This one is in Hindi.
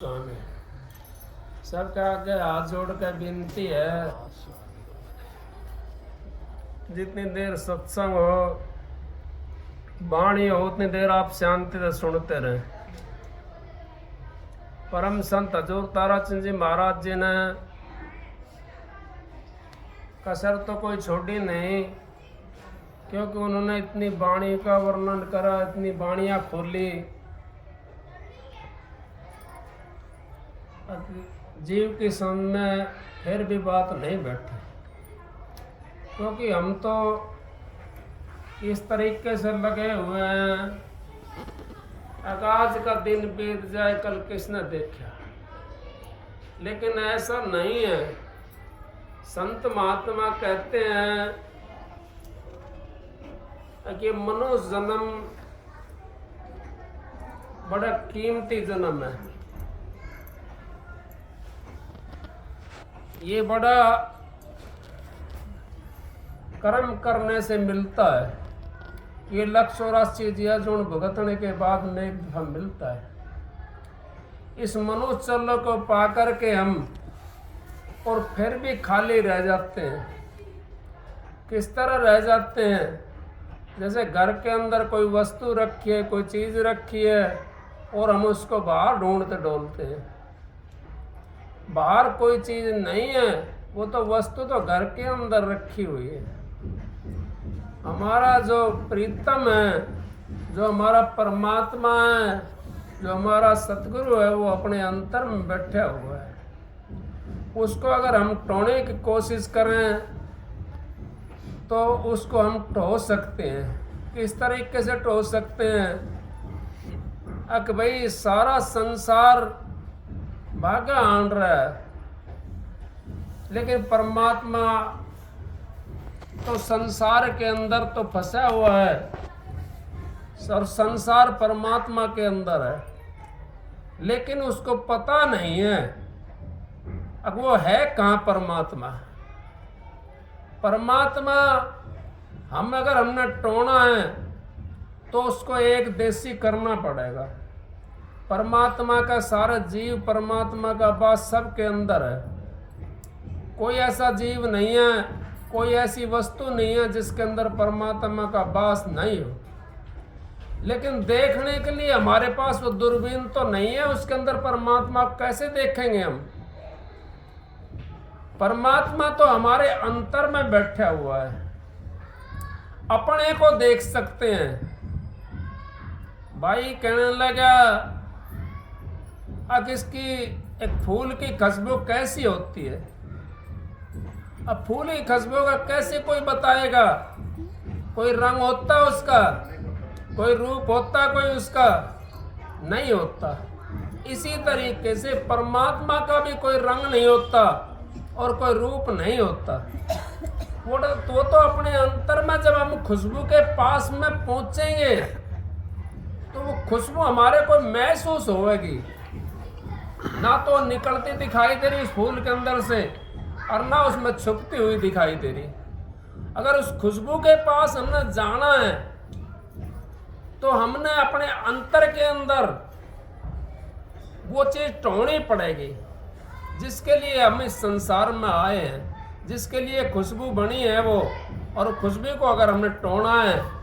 स्वामी सबके आगे हाथ जोड़ कर विनती है, जितनी देर सत्संग हो वाणी हो उतनी देर आप शांति से सुनते रहे। परम संत हजूर ताराचंद जी महाराज जी ने कसर तो कोई छोड़ी नहीं, क्योंकि उन्होंने इतनी वाणी का वर्णन करा, इतनी वाणियाँ खोली। जीव की समझ में फिर भी बात नहीं बैठी, क्योंकि हम तो इस तरीके से लगे हुए हैं, आज का दिन बीत जाए कल किसने देखा। लेकिन ऐसा नहीं है। संत महात्मा कहते हैं कि मनुष्य जन्म बड़ा कीमती जन्म है। ये बड़ा कर्म करने से मिलता है। ये 184 जिया जोन भुगतने के बाद में एक दफा मिलता है। इस मनुष्य चल को पा करके हम और फिर भी खाली रह जाते हैं। किस तरह रह जाते हैं? जैसे घर के अंदर कोई वस्तु रखी है, कोई चीज़ रखी है और हम उसको बाहर ढूंढते डोलते हैं। बाहर कोई चीज़ नहीं है, वो तो वस्तु तो घर के अंदर रखी हुई है। हमारा जो प्रीतम है, जो हमारा परमात्मा है, जो हमारा सतगुरु है, वो अपने अंतर में बैठा हुआ है। उसको अगर हम टोने की कोशिश करें तो उसको हम टो सकते हैं। किस तरीके से टो सकते हैं? कि भाई सारा संसार भागा आन रहा है, लेकिन परमात्मा तो संसार के अंदर तो फंसा हुआ है और संसार परमात्मा के अंदर है, लेकिन उसको पता नहीं है अब वो है कहाँ परमात्मा। परमात्मा हमने टोना है तो उसको एक देशी करना पड़ेगा। परमात्मा का सारा जीव, परमात्मा का वास सबके अंदर है। कोई ऐसा जीव नहीं है, कोई ऐसी वस्तु नहीं है जिसके अंदर परमात्मा का वास नहीं हो। लेकिन देखने के लिए हमारे पास वो दूरबीन तो नहीं है, उसके अंदर परमात्मा कैसे देखेंगे हम? परमात्मा तो हमारे अंतर में बैठा हुआ है, अपने को देख सकते हैं। भाई कहने लगा अब इसकी एक फूल की खुशबू कैसी होती है? अब फूल की खुशबू का कैसे कोई बताएगा? कोई रंग होता उसका, कोई रूप होता कोई उसका? नहीं होता। इसी तरीके से परमात्मा का भी कोई रंग नहीं होता और कोई रूप नहीं होता। वो तो अपने अंतर में जब हम खुशबू के पास में पहुंचेंगे तो वो खुशबू हमारे को महसूस होगी। ना तो निकलती दिखाई दे रही उस फूल के अंदर से और ना उसमें छुपती हुई दिखाई दे रही। अगर उस खुशबू के पास हमने जाना है तो हमने अपने अंतर के अंदर वो चीज़ टोनी पड़ेगी जिसके लिए हम इस संसार में आए हैं, जिसके लिए खुशबू बनी है वो। और खुशबू को अगर हमने टोना है